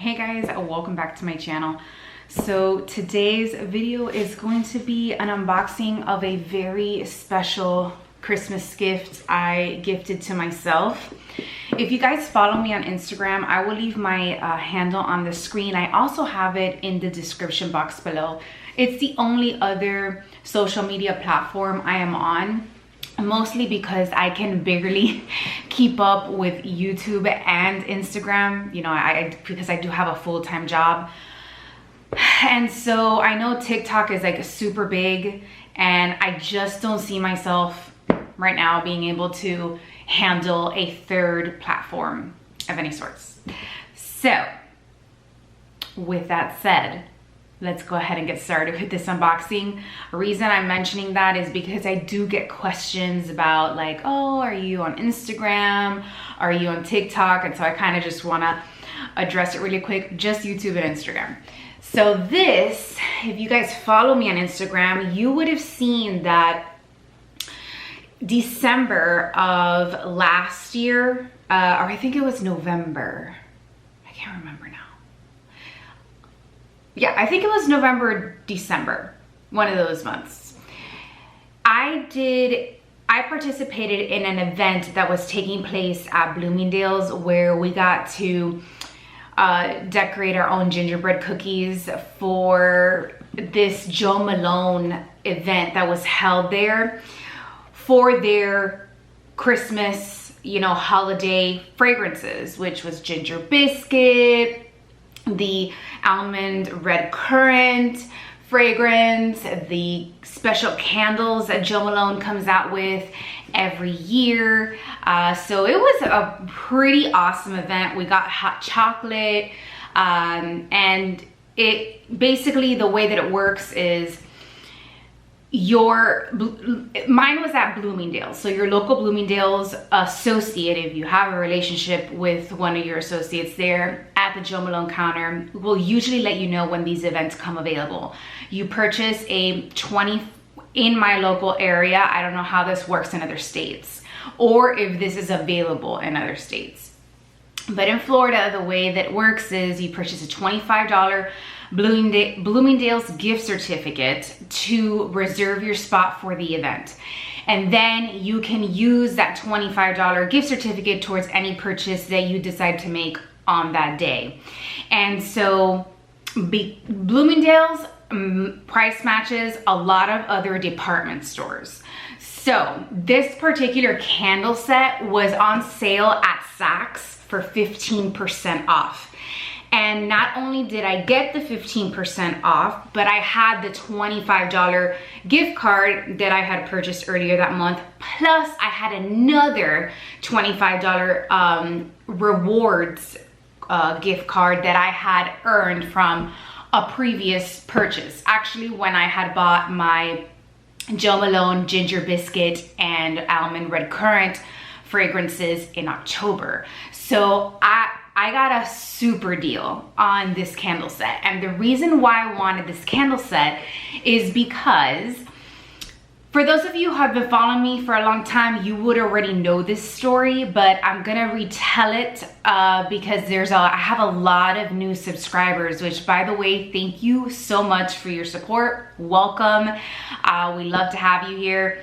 Hey guys, welcome back to my channel. So today's video is going to be an unboxing of a very special Christmas gift I gifted to myself. If you guys follow me on Instagram, I will leave my handle on the screen. I also have it in the description box below. It's the only other social media platform I am on, mostly because I can barely keep up with YouTube and Instagram, you know, because I do have a full-time job. And so I know TikTok is like super big, and I just don't see myself right now being able to handle a third platform of any sorts. So with that said, let's go ahead and get started with this unboxing. The reason I'm mentioning that is because I do get questions about like, oh, are you on Instagram? Are you on TikTok? And so I kind of just want to address it really quick, just YouTube and Instagram. So this, if you guys follow me on Instagram, you would have seen that December of last year, or I think it was November. I can't remember now. Yeah, I think it was November, December, one of those months. I participated in an event that was taking place at Bloomingdale's where we got to decorate our own gingerbread cookies for this Jo Malone event that was held there for their Christmas, you know, holiday fragrances, which was ginger biscuit, the almond red currant fragrance, the special candles that Jo Malone comes out with every year. So it was a pretty awesome event. We got hot chocolate, and it basically, the way that it works is mine was at Bloomingdale's, so your local Bloomingdale's associate, if you have a relationship with one of your associates there at the Jo Malone counter, will usually let you know when these events come available. You purchase a 20 in my local area. I don't know how this works in other states or if this is available in other states, but in Florida the way that works is you purchase a $25 Bloomingdale's gift certificate to reserve your spot for the event. And then you can use that $25 gift certificate towards any purchase that you decide to make on that day. And so Bloomingdale's price matches a lot of other department stores. So this particular candle set was on sale at Saks for 15% off. And not only did I get the 15% off, but I had the $25 gift card that I had purchased earlier that month. Plus I had another $25 rewards gift card that I had earned from a previous purchase. Actually, when I had bought my Jo Malone ginger biscuit and almond red currant fragrances in October. So I got a super deal on this candle set. And the reason why I wanted this candle set is because for those of you who have been following me for a long time, you would already know this story, but I'm gonna retell it because I have a lot of new subscribers, which, by the way, thank you so much for your support. Welcome. We love to have you here.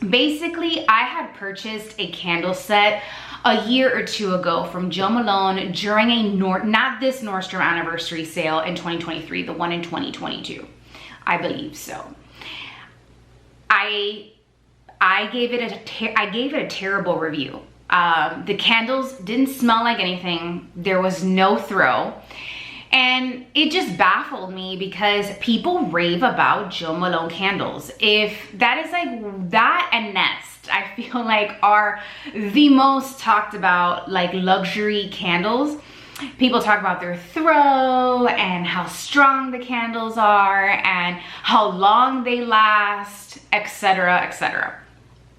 Basically, I had purchased a candle set a year or two ago from Jo Malone during a not this Nordstrom anniversary sale in 2023, the one in 2022, I believe so. I gave it a terrible review. The candles didn't smell like anything. There was no throw. And it just baffled me because people rave about Jo Malone candles. If that is like that and Nest, I feel like are the most talked about like luxury candles. People talk about their throw and how strong the candles are and how long they last, etc., etc.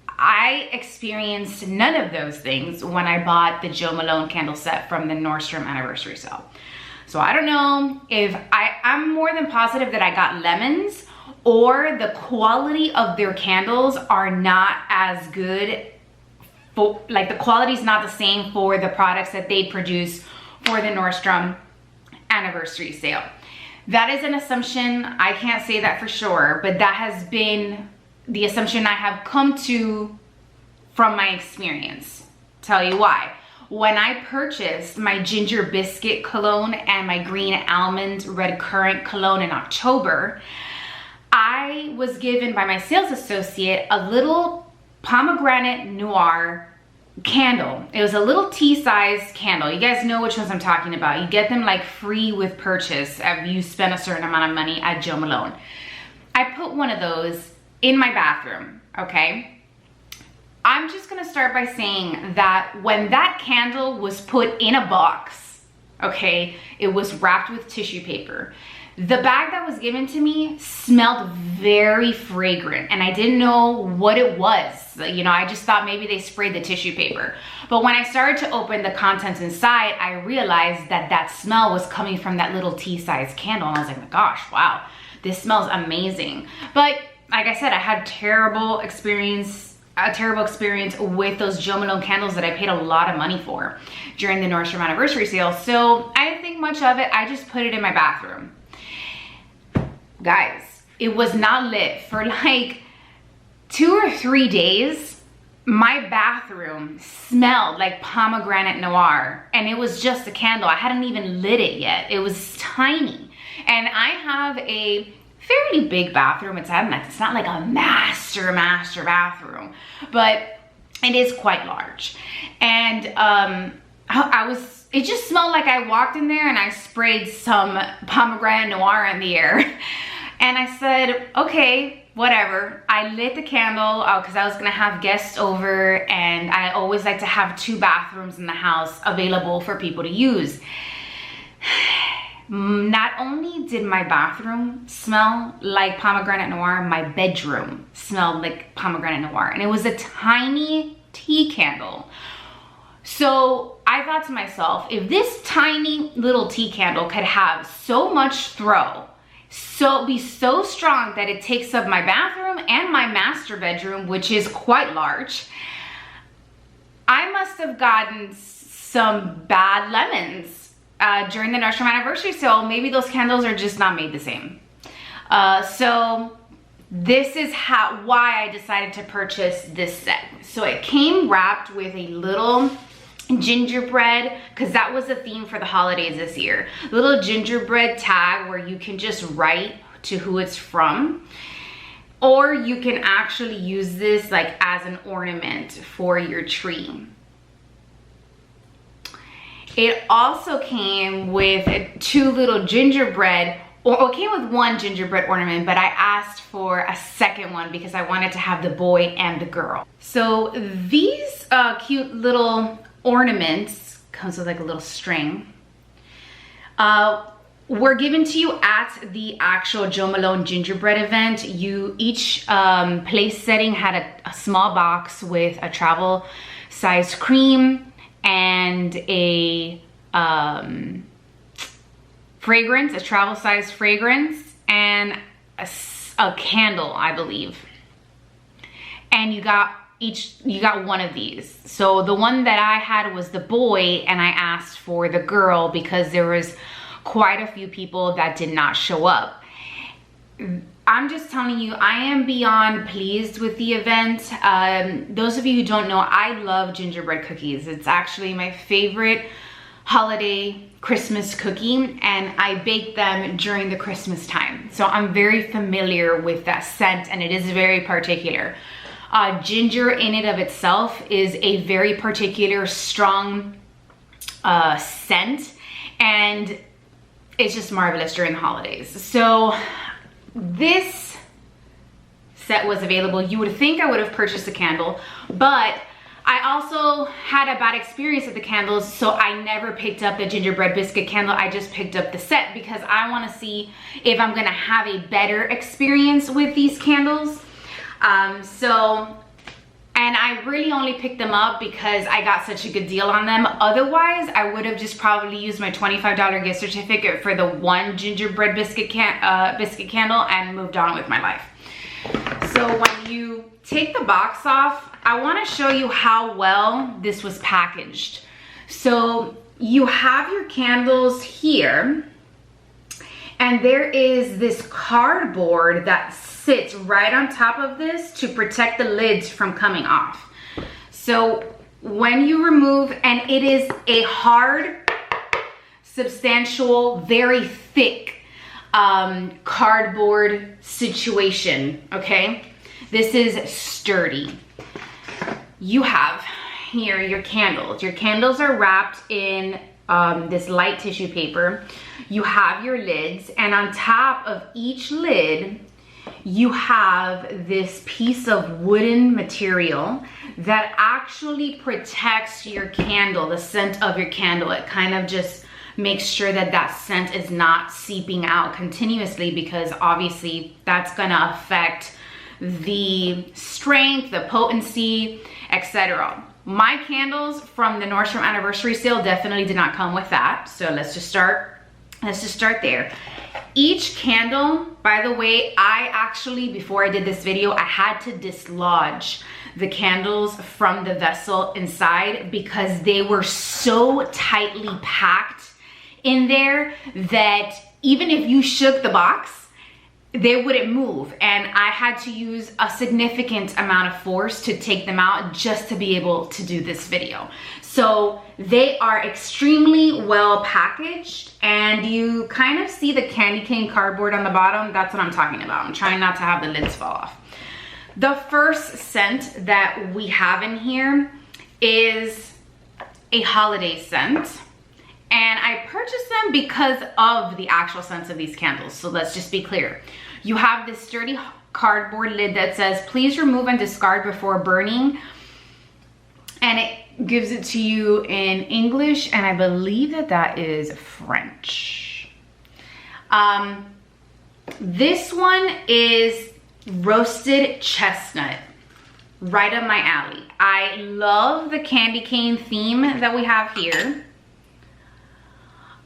I experienced none of those things when I bought the Jo Malone candle set from the Nordstrom anniversary sale. So I don't know if I'm more than positive that I got lemons, or the quality of their candles are not as good for, like the quality is not the same for the products that they produce for the Nordstrom anniversary sale. That is an assumption. I can't say that for sure, but that has been the assumption I have come to from my experience. Tell you why. When I purchased my Ginger Biscuit cologne and my Green Almond Red Currant cologne in October, I was given by my sales associate a little pomegranate noir candle. It was a little tea-sized candle. You guys know which ones I'm talking about. You get them like free with purchase if you spend a certain amount of money at Jo Malone. I put one of those in my bathroom, okay? I'm just gonna start by saying that when that candle was put in a box, okay, it was wrapped with tissue paper. The bag that was given to me smelled very fragrant, and I didn't know what it was. You know, I just thought maybe they sprayed the tissue paper. But when I started to open the contents inside, I realized that that smell was coming from that little tea-sized candle, and I was like, my gosh, wow, this smells amazing. But like I said, I had a terrible experience with those Jo Malone candles that I paid a lot of money for during the Nordstrom anniversary sale. So I didn't think much of it. I just put it in my bathroom. Guys, it was not lit for like 2 or 3 days. My bathroom smelled like pomegranate noir, and it was just a candle. I hadn't even lit it yet. It was tiny. And I have a fairly big bathroom. It's not like a master bathroom, but it is quite large. And it just smelled like I walked in there and I sprayed some pomegranate noir in the air. And I said, okay, whatever. I lit the candle because I was gonna have guests over, and I always like to have 2 bathrooms in the house available for people to use. Not only did my bathroom smell like pomegranate noir, my bedroom smelled like pomegranate noir, and it was a tiny tea candle. So I thought to myself, if this tiny little tea candle could have so much throw, be so strong that it takes up my bathroom and my master bedroom, which is quite large, I must have gotten some bad lemons during the Nordstrom anniversary sale. Maybe those candles are just not made the same. So this is why I decided to purchase this set. So it came wrapped with a little gingerbread, because that was the theme for the holidays this year. Little gingerbread tag where you can just write to who it's from, or you can actually use this like as an ornament for your tree. It also came with 2 little gingerbread, or it came with 1 gingerbread ornament, but I asked for a second one because I wanted to have the boy and the girl. So these cute little ornaments, comes with like a little string, were given to you at the actual Jo Malone gingerbread event. Each place setting had a small box with a travel size cream and a fragrance, a travel size fragrance, and a candle, I believe. And you got one of these. So the one that I had was the boy, and I asked for the girl because there was quite a few people that did not show up. I'm just telling you, I am beyond pleased with the event. Those of you who don't know, I love gingerbread cookies. It's actually my favorite holiday Christmas cookie, and I bake them during the Christmas time. So I'm very familiar with that scent, and it is very particular. Ginger in and of itself is a very particular strong scent, and it's just marvelous during the holidays. So this set was available. You would think I would have purchased a candle, but I also had a bad experience with the candles, so I never picked up the gingerbread biscuit candle. I just picked up the set because I want to see if I'm gonna have a better experience with these candles. And I really only picked them up because I got such a good deal on them. Otherwise, I would have just probably used my $25 gift certificate for the 1 gingerbread biscuit candle and moved on with my life. So when you take the box off, I want to show you how well this was packaged. So you have your candles here, And there is this cardboard that sits right on top of this to protect the lids from coming off. So when you remove, and it is a hard, substantial, very thick cardboard situation, okay? This is sturdy. You have here your candles. Your candles are wrapped in this light tissue paper. You have your lids, and on top of each lid, you have this piece of wooden material that actually protects your candle, the scent of your candle. It kind of just makes sure that that scent is not seeping out continuously, because obviously that's gonna affect the strength, the potency, etc. My candles from the Nordstrom anniversary sale definitely did not come with that. So let's just start there. Each candle, by the way, I actually, before I did this video, I had to dislodge the candles from the vessel inside because they were so tightly packed in there that even if you shook the box, they wouldn't move, and I had to use a significant amount of force to take them out just to be able to do this video. So they are extremely well packaged, and you kind of see the candy cane cardboard on the bottom. That's what I'm talking about. I'm trying not to have the lids fall off. The first scent that we have in here is a holiday scent. And I purchased them because of the actual scents of these candles. So let's just be clear. You have this sturdy cardboard lid that says, please remove and discard before burning. And it gives it to you in English, and I believe that that is French. This one is roasted chestnut, right up my alley. I love the candy cane theme that we have here.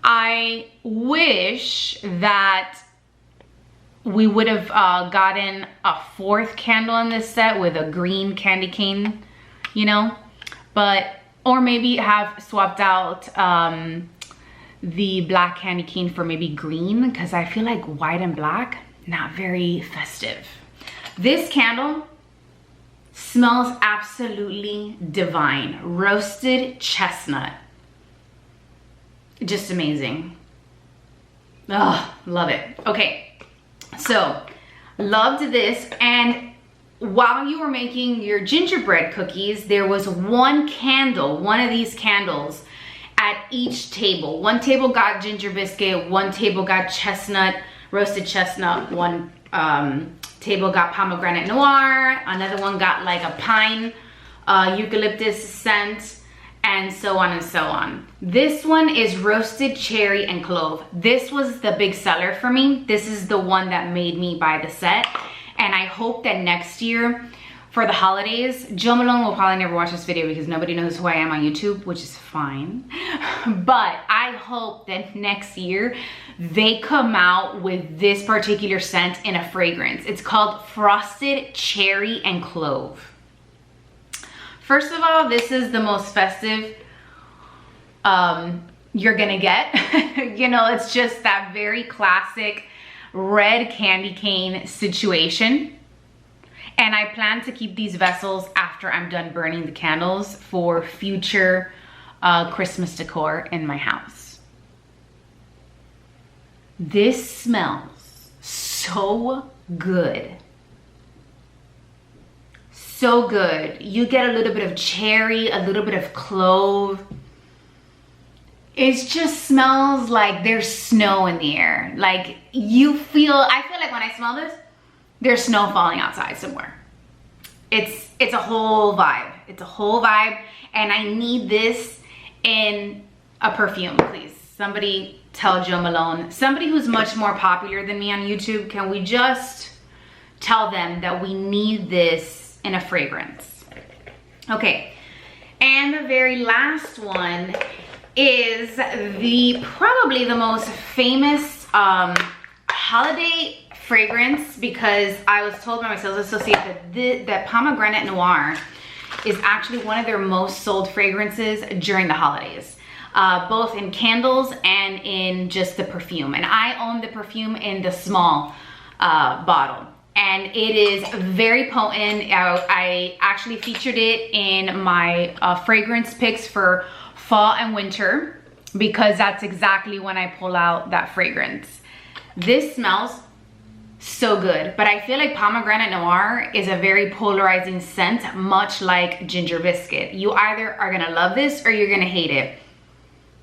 I wish that we would have gotten a fourth candle in this set with a green candy cane, you know, or maybe have swapped out the black candy cane for maybe green, because I feel like white and black, not very festive. This candle smells absolutely divine. Roasted chestnut. Just amazing. Oh, love it. Okay, so loved this. And while you were making your gingerbread cookies, there was one candle, one of these candles at each table. One table got ginger biscuit, one table got chestnut, roasted chestnut, one table got pomegranate noir, another one got like a pine eucalyptus scent, and so on and so on. This one is roasted cherry and clove. This was the big seller for me. This is the one that made me buy the set. And I hope that next year for the holidays, Joe Malone will probably never watch this video because nobody knows who I am on YouTube, which is fine. But I hope that next year they come out with this particular scent in a fragrance. It's called Frosted Cherry and Clove. First of all, this is the most festive you're gonna get. You know, it's just that very classic red candy cane situation. And I plan to keep these vessels after I'm done burning the candles for future Christmas decor in my house. This smells so good. So good. You get a little bit of cherry, a little bit of clove. It just smells like there's snow in the air. Like I feel like when I smell this, there's snow falling outside somewhere. It's a whole vibe. It's a whole vibe, and I need this in a perfume, please. Somebody tell Joe Malone, somebody who's much more popular than me on YouTube, can we just tell them that we need this in a fragrance? Okay, and the very last one is probably the most famous holiday fragrance, because I was told by my sales associate that pomegranate noir is actually one of their most sold fragrances during the holidays. both in candles and in just the perfume. And I own the perfume in the small bottle. And it is very potent. I actually featured it in my fragrance picks for fall and winter because that's exactly when I pull out that fragrance. This smells so good, but I feel like Pomegranate Noir is a very polarizing scent, much like Ginger Biscuit. You either are gonna love this or you're gonna hate it.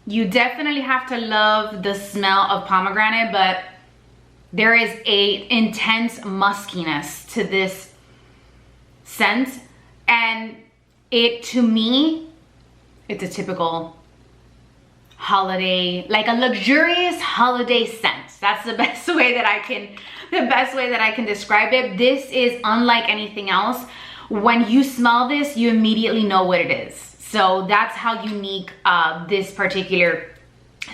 You definitely have to love the smell of pomegranate, but there is a intense muskiness to this scent, and it, to me, it's a typical holiday, like a luxurious holiday scent. That's the best way that I can describe it. This is unlike anything else. When you smell this, you immediately know what it is. So that's how unique this particular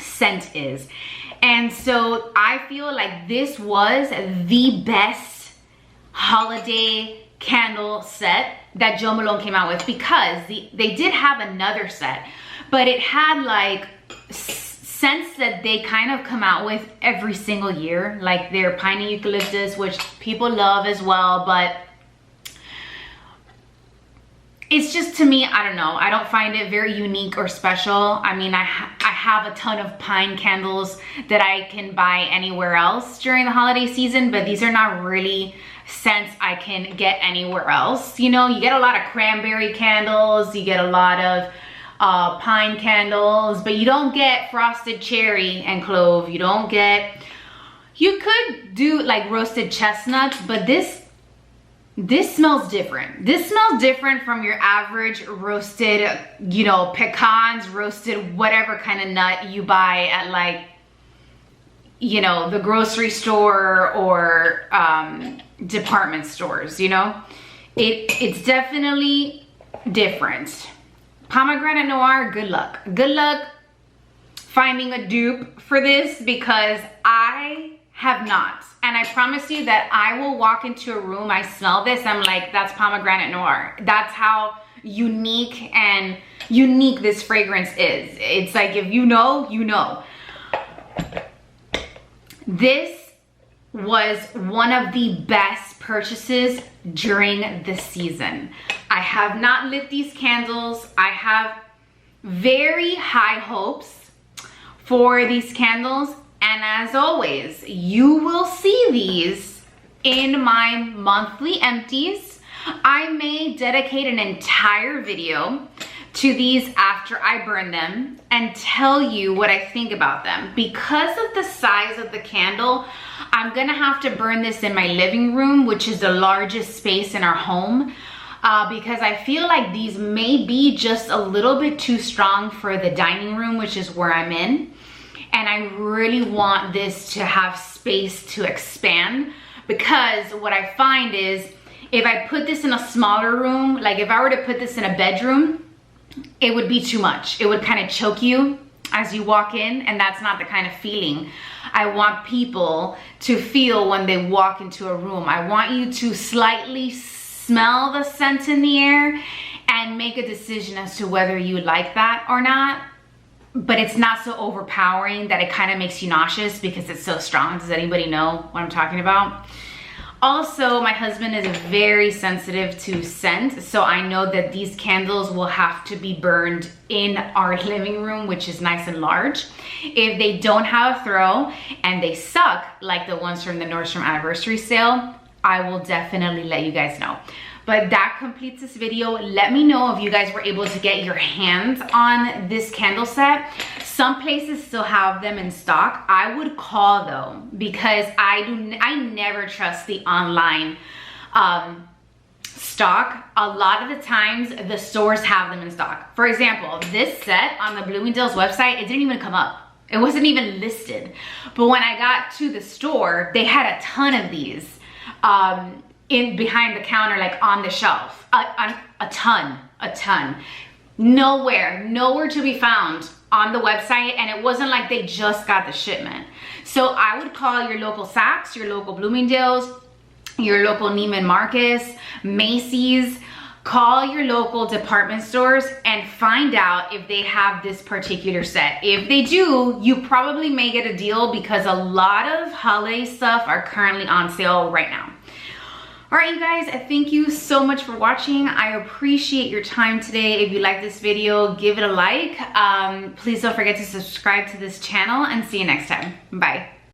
scent is. And so I feel like this was the best holiday candle set that Jo Malone came out with, because they did have another set, but it had like scents that they kind of come out with every single year, like their piney eucalyptus, which people love as well, but it's just, to me, I don't know, I don't find it very unique or special. I mean, I have a ton of pine candles that I can buy anywhere else during the holiday season, but these are not really scents I can get anywhere else. You know, you get a lot of cranberry candles, you get a lot of pine candles, but you don't get frosted cherry and clove. You don't get, you could do like roasted chestnuts, but this smells different. This smells different from your average roasted, you know, pecans, roasted whatever kind of nut you buy at, like, you know, the grocery store or department stores, you know? It's definitely different. Pomegranate Noir, good luck. Good luck finding a dupe for this, because I have not. And I promise you that I will walk into a room, I smell this, I'm like, that's Pomegranate Noir. That's how unique this fragrance is. It's like, if you know, you know. This was one of the best purchases during the season. I have not lit these candles. I have very high hopes for these candles. And as always, you will see these in my monthly empties. I may dedicate an entire video to these after I burn them and tell you what I think about them. Because of the size of the candle, I'm gonna have to burn this in my living room, which is the largest space in our home, because I feel like these may be just a little bit too strong for the dining room, which is where I'm in. And I really want this to have space to expand, because what I find is if I put this in a smaller room, like if I were to put this in a bedroom, it would be too much. It would kind of choke you as you walk in, and that's not the kind of feeling I want people to feel when they walk into a room. I want you to slightly smell the scent in the air and make a decision as to whether you like that or not. But it's not so overpowering that it kind of makes you nauseous because it's so strong. Does anybody know what I'm talking about? Also, my husband is very sensitive to scent, so I know that these candles will have to be burned in our living room, which is nice and large. If they don't have a throw and they suck, like the ones from the Nordstrom anniversary sale, I will definitely let you guys know. But that completes this video. Let me know if you guys were able to get your hands on this candle set. Some places still have them in stock. I would call though, because I never trust the online stock. A lot of the times the stores have them in stock. For example, this set on the Bloomingdale's website, it didn't even come up. It wasn't even listed. But when I got to the store, they had a ton of these in behind the counter, like on the shelf, a ton. Nowhere to be found on the website, and it wasn't like they just got the shipment. So I would call your local Saks, your local Bloomingdale's, your local Neiman Marcus, Macy's, call your local department stores and find out if they have this particular set. If they do, you probably may get a deal because a lot of holiday stuff are currently on sale right now. All right, you guys, thank you so much for watching. I appreciate your time today. If you like this video, give it a like. Please don't forget to subscribe to this channel and see you next time. Bye.